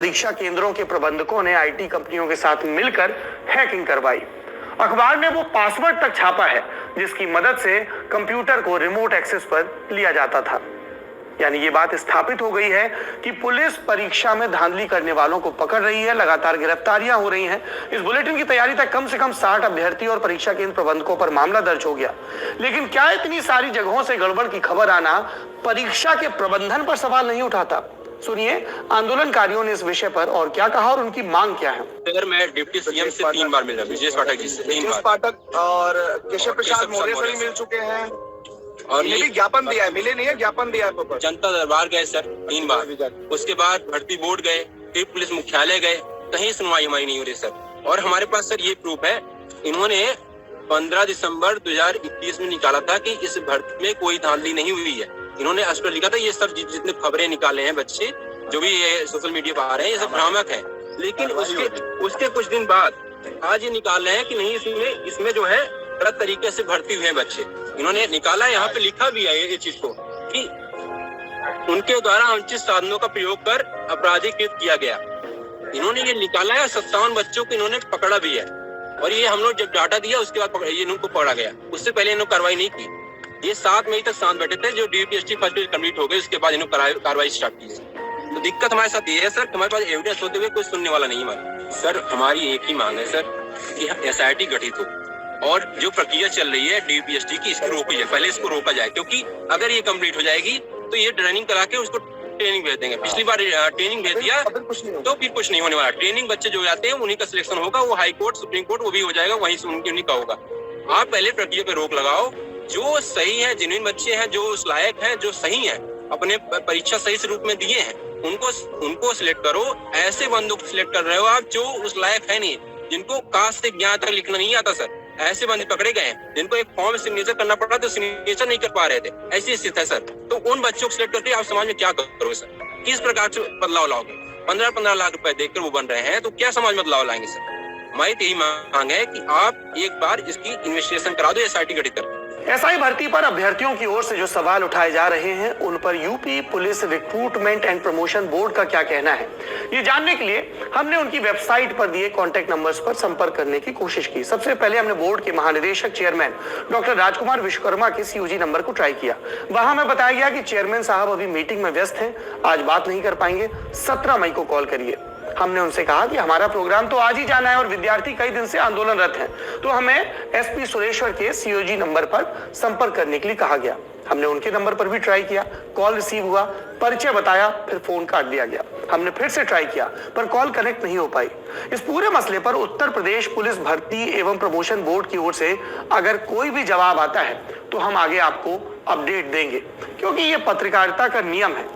परीक्षा केंद्रों के प्रबंधकों ने आईटी कंपनियों के साथ मिलकर हैकिंग करवाई। अखबार ने वो पासवर्ड तक छापा है जिसकी मदद से कंप्यूटर को रिमोट एक्सेस पर लिया जाता था। यानी ये बात स्थापित हो गई है कि पुलिस परीक्षा में धांधली करने वालों को पकड़ रही है, लगातार गिरफ्तारियां हो रही हैं। इस बुलेटिन की तैयारी तक कम से कम 60 अभ्यर्थी और परीक्षा केंद्र प्रबंधकों पर मामला दर्ज हो गया। लेकिन क्या इतनी सारी जगहों से गड़बड़ की खबर आना परीक्षा के प्रबंधन पर सवाल नहीं उठाता? सुनिए आंदोलनकारियों ने इस विषय पर और क्या कहा और उनकी मांग क्या है। अगर मैं डिप्टी सीएम से 3 बार मिला, ब्रजेश पाठक जी से 3 बार, पाठक और केशव प्रसाद मौर्य से भी मिल चुके हैं और ये भी ज्ञापन दिया है, मिले नहीं है, ज्ञापन दिया है। जनता दरबार गए सर 3 बार, उसके बाद भर्ती बोर्ड गए, फिर पुलिस मुख्यालय गए, कहीं सुनवाई हमारी नहीं हो रही सर। और हमारे पास सर ये प्रूफ है, इन्होंने 15 दिसंबर 2021 में निकाला था कि इस भर्ती में कोई धांधली नहीं हुई है। इन्होंने अस्पष्ट लिखा था ये सब जितने खबरें निकाले हैं बच्चे जो भी ये सोशल मीडिया पर आ रहे हैं ये सब भ्रामक है। लेकिन उसके कुछ दिन बाद आज ये निकाल रहे हैं कि नहीं इसमें जो है गलत तरीके से भर्ती हुए हैं बच्चे। इन्होंने निकाला, यहाँ पे लिखा भी है ये चीज को कि उनके द्वारा अनुचित साधनों का प्रयोग कर अपराधीकृत किया गया। इन्होंने ये निकाला है, 57 बच्चों को इन्होंने पकड़ा भी है और ये हम लोग जब डाटा दिया उसके बाद ये इनको पकड़ा गया। उससे पहले इन्होंने कार्रवाई नहीं की। ये 7 मई तक शांत बैठे थे, जो डीपीएसटी फर्स्ट ईयर कंप्लीट हो गई उसके बाद इन्होंने कार्रवाई स्टार्ट की है। तो दिक्कत हमारे साथ ये है सर, हमारे पास एविडेंस होते हुए कोई सुनने वाला नहीं हमारा। सर हमारी एक ही मांग है सर कि एसआईटी गठित हो और जो प्रक्रिया चल रही है डीपीएसटी की इसको रोकी जाए, पहले इसको रोका जाए, क्योंकि अगर ये कंप्लीट हो जाएगी तो ये ट्रेनिंग करा के उसको ट्रेनिंग भेज देंगे। पिछली बार ट्रेनिंग भेज दिया तो फिर कुछ नहीं होने वाला। ट्रेनिंग बच्चे जो जाते हैं उन्हीं का सिलेक्शन होगा, वो हाई कोर्ट सुप्रीम कोर्ट वो भी हो जाएगा, वहीं से उन्हीं का होगा। आप पहले प्रक्रिया पे रोक लगाओ, जो सही है, जिन्हें बच्चे हैं जो उस लायक है, जो सही है, अपने परीक्षा सही से रूप में दिए हैं, उनको सिलेक्ट करो। ऐसे बंदों को सिलेक्ट कर रहे हो आप जो उस लायक है नहीं, जिनको काश से ज्ञान तक लिखना नहीं आता सर। ऐसे बंदे पकड़े गए हैं जिनको एक फॉर्म सिग्नेचर करना पड़ा तो सिग्नेचर नहीं कर पा रहे थे, ऐसी स्थिति है सर। तो उन बच्चों को सिलेक्ट करके आप समाज में क्या करोगे सर? किस प्रकार से बदलाव लाओगे? 15-15 लाख रुपए देकर वो बन रहे हैं तो क्या समाज में बदलाव लाएंगे सर? हमारी यही मांग है कि आप एक बार इसकी इन्वेस्टिगेशन करा दो, एसआईटी गठित कर। एसआई भर्ती पर अभ्यर्थियों की ओर से जो सवाल उठाए जा रहे हैं उन पर UP police recruitment and promotion board का क्या कहना है, ये जानने के लिए हमने उनकी वेबसाइट पर दिए कॉन्टैक्ट नंबर्स पर संपर्क करने की कोशिश की। सबसे पहले हमने बोर्ड के महानिदेशक चेयरमैन डॉक्टर राजकुमार विश्वकर्मा के सीयूजी नंबर को ट्राई किया। वहां हमें बताया गया कि चेयरमैन साहब अभी मीटिंग में व्यस्त हैं, आज बात नहीं कर पाएंगे, 17 मई को कॉल करिए। हमने उनसे कहा कि हमारा प्रोग्राम तो आज ही जाना है और विद्यार्थी कई दिन से आंदोलनरत हैं, तो हमें एसपी सुरेश्वर के सीओजी नंबर पर संपर्क करने के लिए कहा गया। हमने उनके नंबर पर भी ट्राई किया, कॉल रिसीव हुआ, परिचय बताया, फिर फोन काट दिया गया। हमने फिर से ट्राई किया पर कॉल कनेक्ट नहीं हो पाई। इस पूरे मसले पर उत्तर प्रदेश पुलिस भर्ती एवं प्रमोशन बोर्ड की ओर से अगर कोई भी जवाब आता है तो हम आगे आपको अपडेट देंगे, क्योंकि ये पत्रकारिता का नियम है।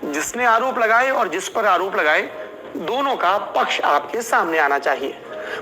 जिसने आरोप लगाए और जिस पर आरोप लगाए दोनों का पक्ष आपके सामने आना चाहिए।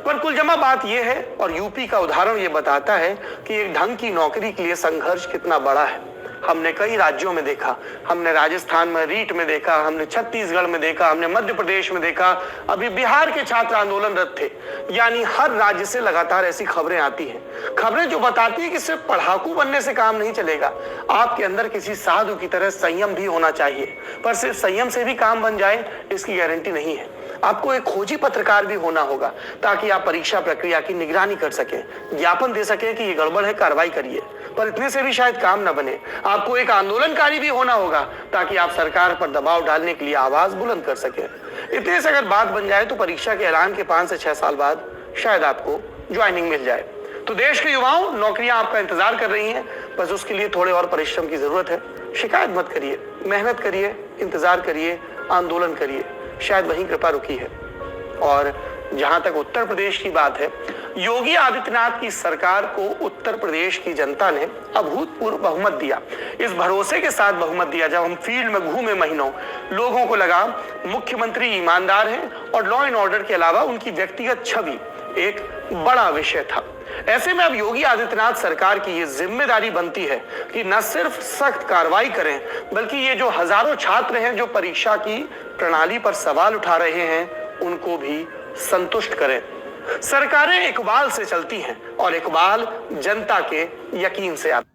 पर कुल जमा बात यह है और यूपी का उदाहरण यह बताता है कि एक ढंग की नौकरी के लिए संघर्ष कितना बड़ा है। हमने कई राज्यों में देखा, हमने राजस्थान में रीट में देखा, हमने छत्तीसगढ़ में देखा, हमने मध्य प्रदेश में देखा, अभी बिहार के छात्र आंदोलनरत थे। यानी हर राज्य से लगातार ऐसी खबरें आती हैं, खबरें जो बताती है कि सिर्फ पढ़ाकू बनने से काम नहीं चलेगा, आपके अंदर किसी साधु की तरह संयम भी होना चाहिए। पर सिर्फ संयम से भी काम बन जाए इसकी गारंटी नहीं है। आपको एक खोजी पत्रकार भी होना होगा ताकि आप परीक्षा प्रक्रिया की निगरानी कर सकें, ज्ञापन दे सकें कि ये गड़बड़ है, कार्रवाई करिए। पर इतने से भी शायद काम न बने, आपको एक आंदोलनकारी भी होना होगा ताकि आप सरकार पर दबाव डालने के लिए आवाज बुलंद कर सकें। इतने से अगर बात बन जाए तो परीक्षा के ऐलान के 5 से 6 साल बाद शायद आपको ज्वाइनिंग मिल जाए। तो देश के युवाओं, नौकरियां आपका इंतजार कर रही हैं, बस उसके लिए थोड़े और परिश्रम की जरूरत है। शिकायत मत करिए, मेहनत करिए, इंतजार करिए, आंदोलन करिए, शायद वहीं कृपा रुकी है। और जहां तक उत्तर प्रदेश की बात है, योगी आदित्यनाथ की सरकार को उत्तर प्रदेश की जनता ने अभूतपूर्व बहुमत दिया। इस भरोसे के साथ बहुमत दिया, जब हम फील्ड में घूमे महीनों, लोगों को लगा मुख्यमंत्री ईमानदार हैं और लॉ एंड ऑर्डर के अलावा उनकी व्यक्तिगत छवि एक बड़ा विषय था। ऐसे में अब योगी आदित्यनाथ सरकार की ये जिम्मेदारी बनती है कि न सिर्फ सख्त कार्रवाई करें, बल्कि ये जो हजारों छात्र हैं जो परीक्षा की प्रणाली पर सवाल उठा रहे हैं उनको भी संतुष्ट करें। सरकारें इकबाल से चलती हैं और इकबाल जनता के यकीन से आता है।